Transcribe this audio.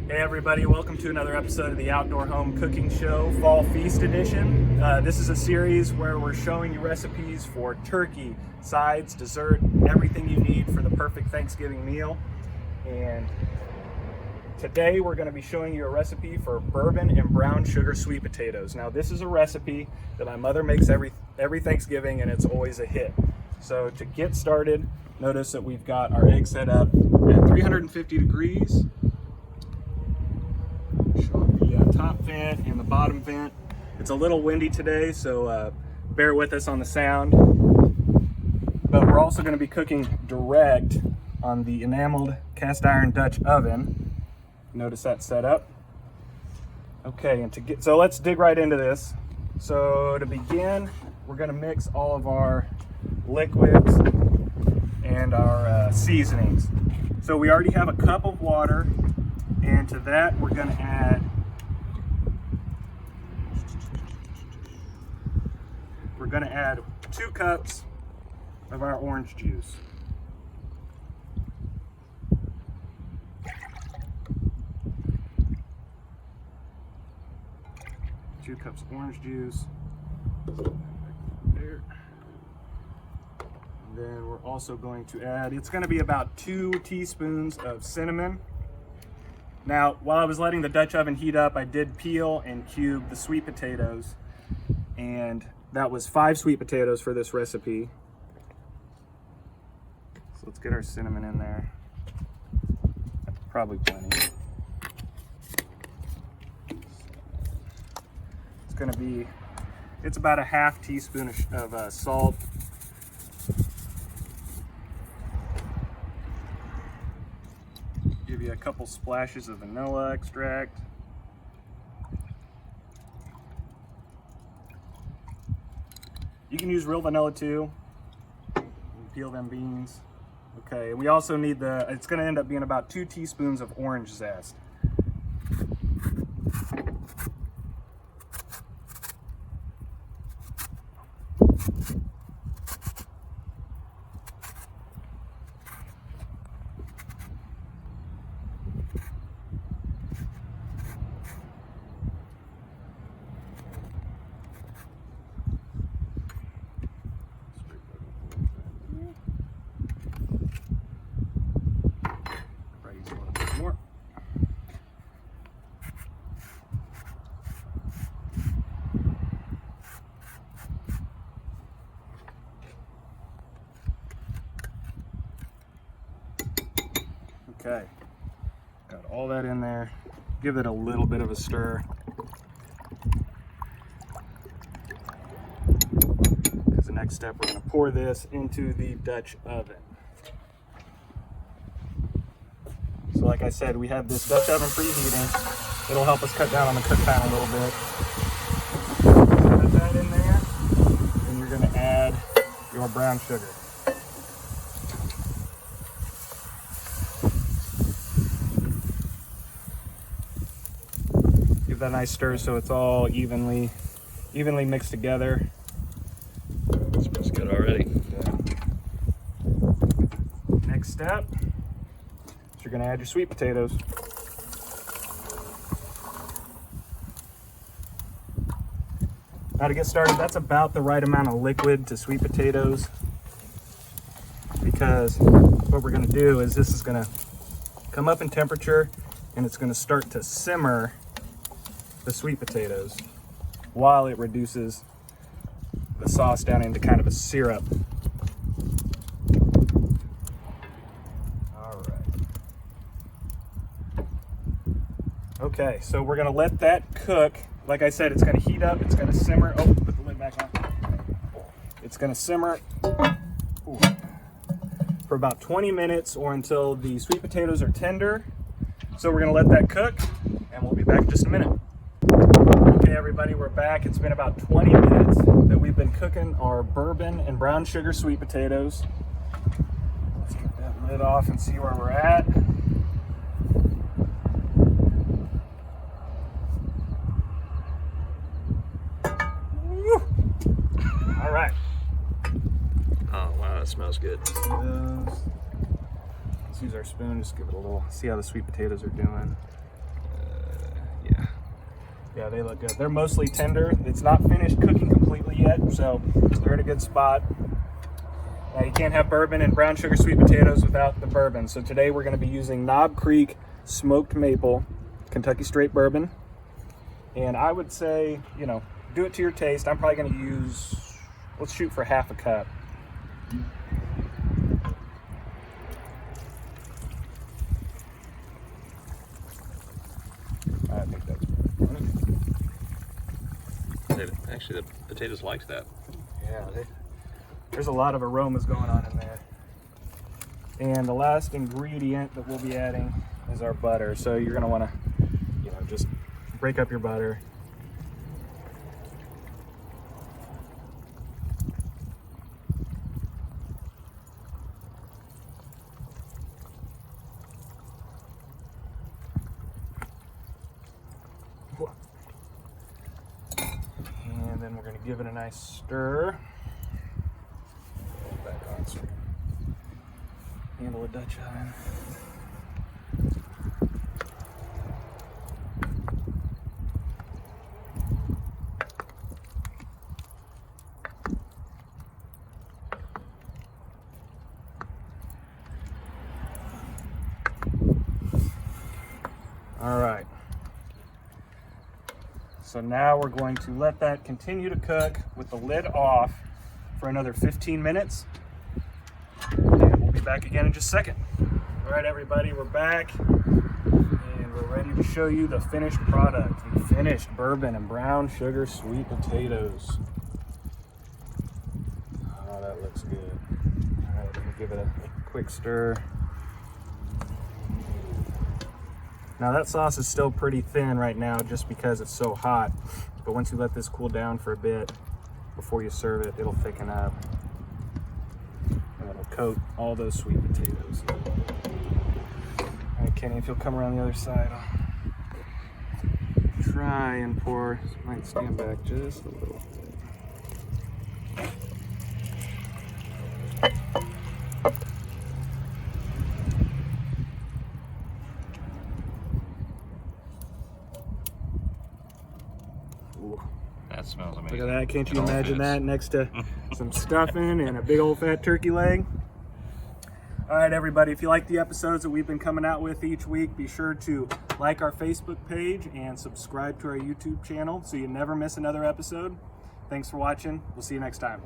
Hey everybody, welcome to another episode of the Outdoor Home Cooking Show Fall Feast Edition. This is a series where we're showing you recipes for turkey, sides, dessert, everything you need for the perfect Thanksgiving meal. And today we're going to be showing you a recipe for bourbon and brown sugar sweet potatoes. Now this is a recipe that my mother makes every Thanksgiving, and it's always a hit. So to get started, notice that we've got our egg set up at 350 degrees. The top vent and the bottom vent. It's a little windy today, so bear with us on the sound. But we're also going to be cooking direct on the enameled cast iron Dutch oven. Notice that set up. Okay, and so let's dig right into this. So to begin, we're going to mix all of our liquids and our seasonings. So we already have a cup of water, and to that we're going to add 2 cups of our orange juice. Two cups orange juice. There. And then we're also going to add, it's going to be about 2 teaspoons of cinnamon. Now, while I was letting the Dutch oven heat up, I did peel and cube the sweet potatoes, and that was 5 sweet potatoes for this recipe. So let's get our cinnamon in there. Probably plenty. It's about a half teaspoon of salt. Give you a couple splashes of vanilla extract. You can use real vanilla too. Peel them beans. Okay, we also need it's going to end up being about 2 teaspoons of orange zest. Okay, got all that in there. Give it a little bit of a stir. Because the next step, we're going to pour this into the Dutch oven. So like I said, we have this Dutch oven preheating. It'll help us cut down on the cook time a little bit. Put that in there, and you're going to add your brown sugar. Give that a nice stir so it's all evenly mixed together. It smells good already. Next step, you're going to add your sweet potatoes. Now to get started, that's about the right amount of liquid to sweet potatoes, because what we're going to do is this is going to come up in temperature and it's going to start to simmer the sweet potatoes while it reduces the sauce down into kind of a syrup. All right. Okay, so we're going to let that cook. Like I said, it's going to heat up, it's going to simmer. Oh, put the lid back on. It's going to simmer for about 20 minutes or until the sweet potatoes are tender. So we're going to let that cook, and we'll be back in just a minute. Okay everybody, we're back. It's been about 20 minutes that we've been cooking our bourbon and brown sugar sweet potatoes. Let's get that lid off and see where we're at. Woo. All right. Oh wow, that smells good. Let's use our spoon, just give it a little, see how the sweet potatoes are doing. Yeah, they look good. They're mostly tender. It's not finished cooking completely yet, so they're in a good spot. Now, you can't have bourbon and brown sugar sweet potatoes without the bourbon. So today we're going to be using Knob Creek smoked maple Kentucky straight bourbon. And I would say, you know, do it to your taste. I'm probably going to use, let's shoot for half a cup. I think that's good. Actually, the potatoes likes that. Yeah, there's a lot of aromas going on in there. And the last ingredient that we'll be adding is our butter. So you're gonna wanna, you know, just break up your butter. And then we're gonna give it a nice stir. Back on so we can handle a Dutch oven. All right. So now we're going to let that continue to cook with the lid off for another 15 minutes. And we'll be back again in just a second. All right, everybody, we're back. And we're ready to show you the finished product. The finished bourbon and brown sugar sweet potatoes. Oh, that looks good. All right, let me give it a quick stir. Now that sauce is still pretty thin right now just because it's so hot, but once you let this cool down for a bit before you serve it, it'll thicken up and it'll coat all those sweet potatoes. All right, Kenny, if you'll come around the other side, I'll try and pour. Might stand back just a little bit. Ooh. That smells amazing. Look at that, can't you It all imagine fits. that next to some stuffing and a big old fat turkey leg? All right, everybody, if you like the episodes that we've been coming out with each week, be sure to like our Facebook page and subscribe to our YouTube channel so you never miss another episode. Thanks for watching. We'll see you next time.